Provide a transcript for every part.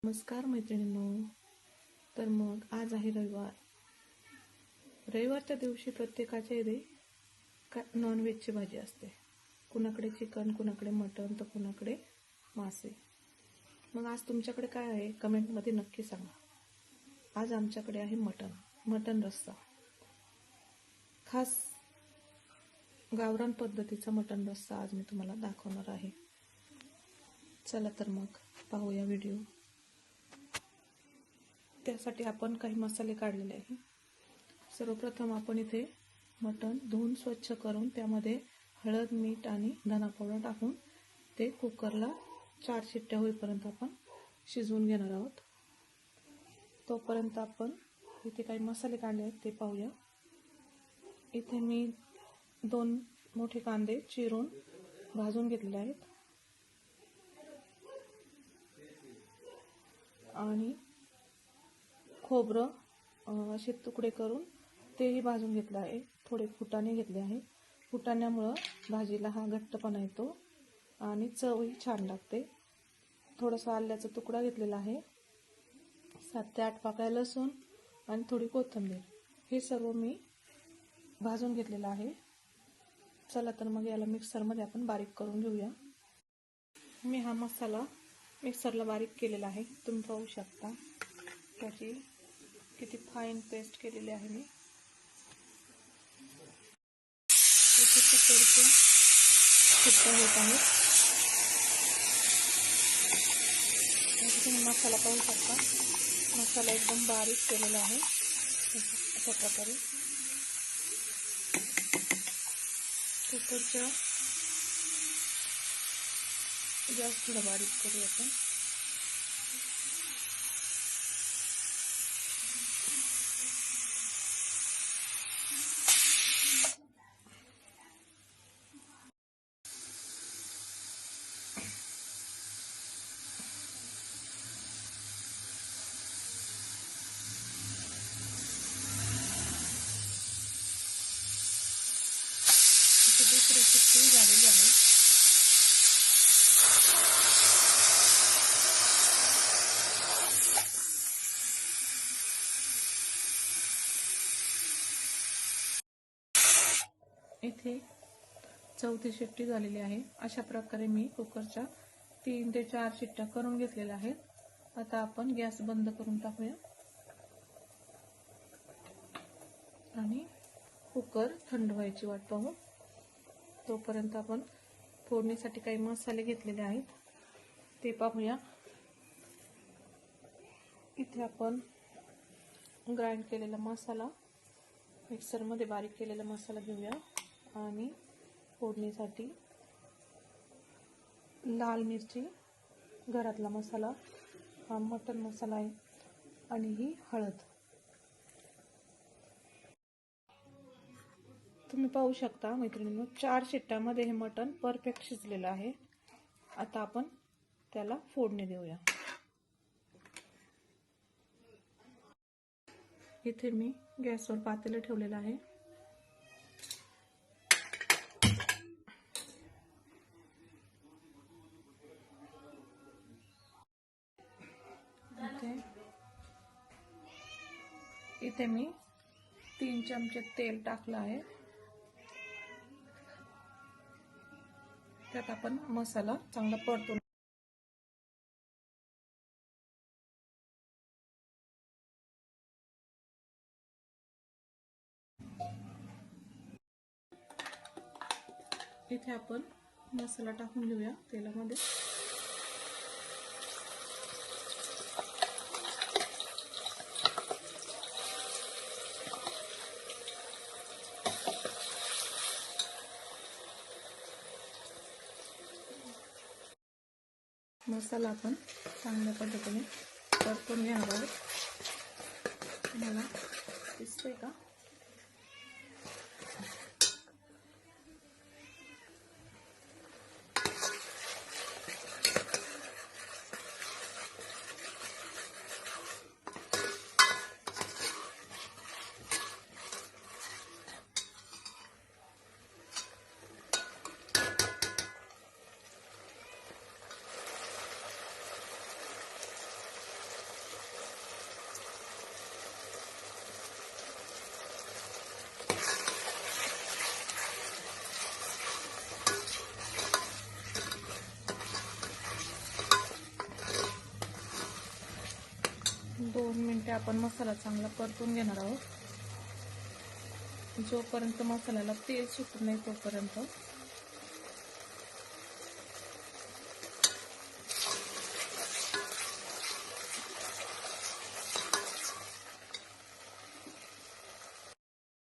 नमस्कार मैत्रिणींनो. तर मग आज आहे रविवार. रविवारच्या दिवशी प्रत्येकाच्या इथे नॉनव्हेजची भाजी असते. कुणाकडे चिकन, कुणाकडे मटण, तर कुणाकडे मासे. मग आज तुमच्याकडे काय आहे कमेंटमध्ये नक्की सांगा. आज आमच्याकडे आहे मटण रस्सा. खास गावरान पद्धतीचा मटण रस्सा आज मी तुम्हाला दाखवणार आहे. चला तर मग पाहूया व्हिडिओ. त्यासाठी आपण काही मसाले काढलेले आहे. सर्वप्रथम आपण इथे मटण धुवून स्वच्छ करून त्यामध्ये हळद, मीठ आणि धना पावडर टाकून ते कुकरला 4 शिट्ट्या होईपर्यंत आपण शिजवून घेणार आहोत. तोपर्यंत आपण इथे काही मसाले काढले आहेत ते पाहूया. इथे मी 2 मोठे कांदे चिरून भाजून घेतलेले आहेत आणि खोबरं असे तुकडे करून तेही भाजून घेतलं आहे. थोडे फुटाणे घेतले आहे. फुटाण्यामुळं भाजीला हा घट्टपणा येतो आणि चवही छान लागते. थोडासा आल्याचा तुकडा घेतलेला आहे. 7 ते 8 पाकळ्या लसूण आणि थोडी कोथिंबीर, हे सर्व मी भाजून घेतलेलं आहे. चला तर मग याला मिक्सरमध्ये आपण बारीक करून घेऊया. मी हा मसाला मिक्सरला बारीक केलेला आहे. तुम्ही पाहू शकता त्याची किती फाईन पेस्ट केलेली आहे मी. इथे कुकरचे शिट्ट्या होत आहेत. तुम्ही मसाला पाहू शकता. मसाला एकदम बारीक केलेला आहे. अशा प्रकारे कुकरच्या गॅस थोडा बारीक करूया आपण. दुसरी शिट्टी झालेली आहे. इथे 4थी शिट्टी झालेली आहे. अशा प्रकारे मी कुकरच्या 3 ते 4 शिट्ट्या करून घेतलेल्या आहेत. आता आपण गॅस बंद करून टाकूया आणि कुकर थंड व्हायची वाट पाहू. तोपर्यंत आपण फोडणीसाठी काही मसाले घेतलेले आहेत ते पाहूया. इथे आपण ग्राइंड केलेला मसाला, मिक्सरमध्ये बारीक केलेला मसाला घेऊया आणि फोडणीसाठी लाल मिरची, घरातला मसाला, हा मटण मसाला आहे आणि ही हळद. तुम्ही पाहू शकता मैत्रिणींनो, 4 शिट्ट्यामध्ये हे मटण परफेक्ट शिजलेलं आहे. आता आपण त्याला फोडणी देऊया. इथे मी गॅसवर पातेलं ठेवलेलं आहे. इथे मी 3 चमचे तेल टाकलं आहे. त्यात आपण मसाला चांगला परतून इथे आपण मसाला टाकून घेऊया तेलामध्ये. मसाला आपण चांगल्या पद्धतीने परतून घेणार आहोत. तुम्हाला दिसतंय का? 2 मिनिटे आपण मसाला चांगला परतून घेणार आहोत, जोपर्यंत मसाल्याला तेल सुटत नाही तोपर्यंत.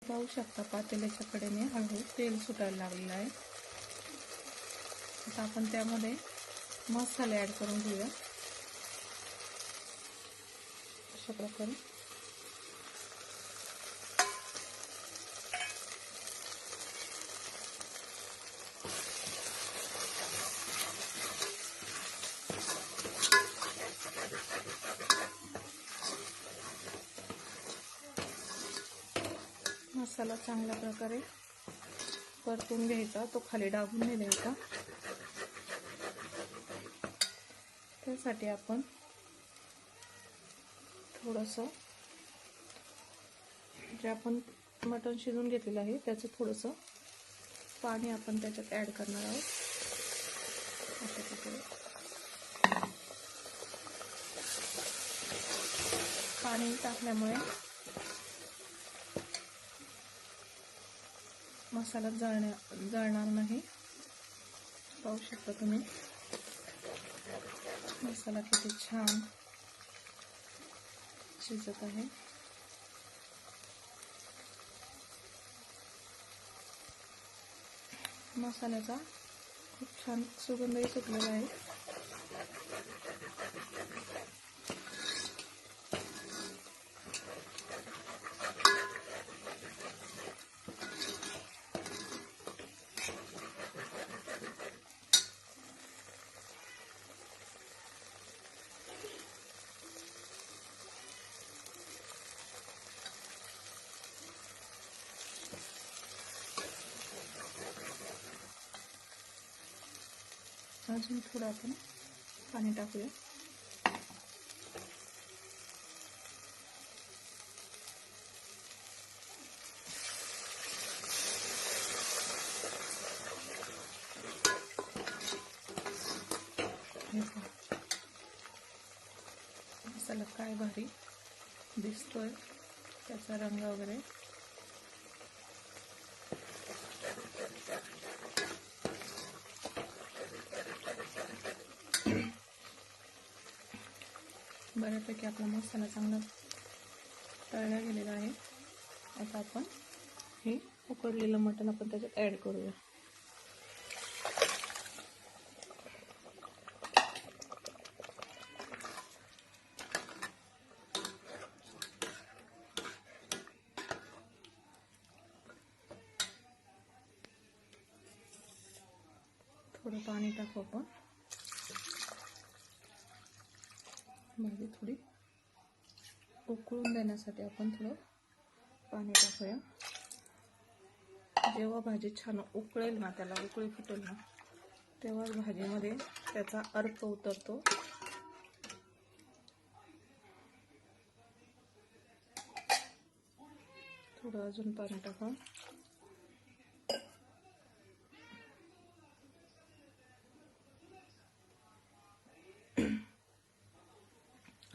पाहू शकता पातेल्याच्या कडेने हळूहळू तेल सुटायला लागलेलं आहे. आता आपण त्यामध्ये मसाले ॲड करून घेऊया. अशा प्रकारे मसाला चांगल्या प्रकारे परतून घ्यायचा, तो खाली डाबून नाही द्यायचा. त्यासाठी आपण थोडंसं जे आपण मटण शिजवून घेतलेलं आहे त्याचं थोडंसं पाणी आपण त्याच्यात ॲड करणार आहोत. अशा प्रकारे पाणी टाकल्यामुळे मसाला जळणार नाही. पाहू शकता तुम्ही मसाला किती छान शिजत आहे. मसाल्याचा खूप छान सुगंधही सुटलेला आहे. अजून थोडं आपण पाणी टाकूया. मसाला काय भारी दिसतोय, त्याचा रंग वगैरे. बऱ्यापैकी आपला मसाला चांगला तळला गेलेला आहे. आता आपण हे उकडलेलं मटण आपण त्याच्यात ॲड करूया. थोडं पाणी टाकू आपण. भाजी थोडी उकळून देण्यासाठी आपण थोडं पाणी टाकूया. जेव्हा भाजी छान उकळेल ना, त्याला उकळी फुटेल ना, तेव्हाच भाजीमध्ये त्याचा अर्क उतरतो. थोडं अजून पाणी टाका.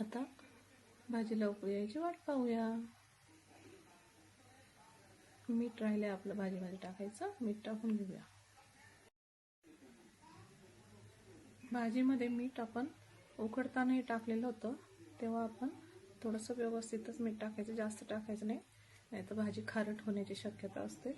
आता भाजीला उकळी यायची वाट पाहूया. मीठ राहिले आपलं भाजीमध्ये टाकायचं, मीठ टाकून घेऊया. भाजीमध्ये मीठ आपण उकडतानाही टाकलेलं होतं, तेव्हा आपण थोडंसं व्यवस्थितच मीठ टाकायचं, जास्त टाकायचं नाही, नाहीतर भाजी खारट होण्याची शक्यता असते.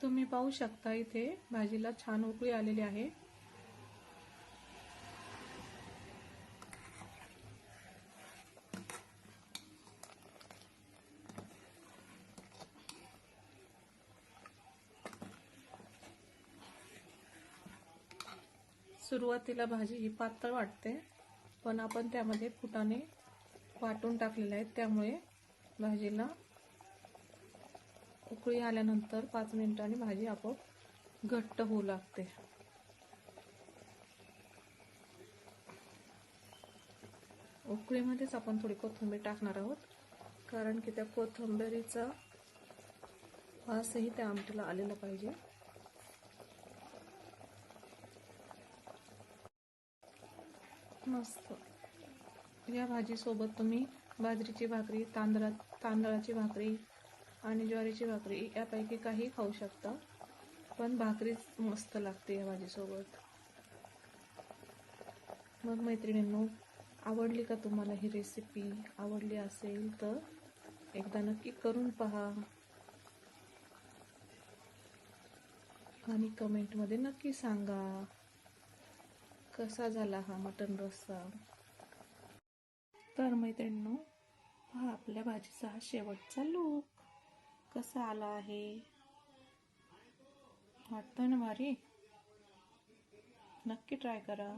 तुम्ही पाहू शकता इथे भाजीला छान उकळी आलेली आहे. सुरुवातीला भाजी ही पातळ वाटते, पण आपण त्यामध्ये फुटाणे वाटून टाकलेले आहेत, त्यामुळे भाजीला उकळी आल्यानंतर 5 मिनिटांनी भाजी आपोआप घट्ट होऊ लागते. उकळीमध्येच आपण थोडी कोथिंबीर टाकणार आहोत, कारण की त्या कोथिंबीरीचा वासही त्या आमटीला आलेला पाहिजे. मस्त. या भाजीसोबत तुम्ही बाजरीची भाकरी, तांदळाची भाकरी आणि ज्वारीची भाकरी यापैकी काही खाऊ शकता, पण भाकरीच मस्त लागते या भाजीसोबत. मग मैत्रिणींनो, आवडली का तुम्हाला ही रेसिपी? आवडली असेल तर एकदा नक्की करून पहा आणि कमेंटमध्ये नक्की सांगा कसा झाला हा मटण रस्सा. तर मैत्रिणींनो, हा आपल्या भाजीचा हा शेवटचा लूक कसा आला आहे. वाटतोय ना भारी? नक्की ट्राय करा.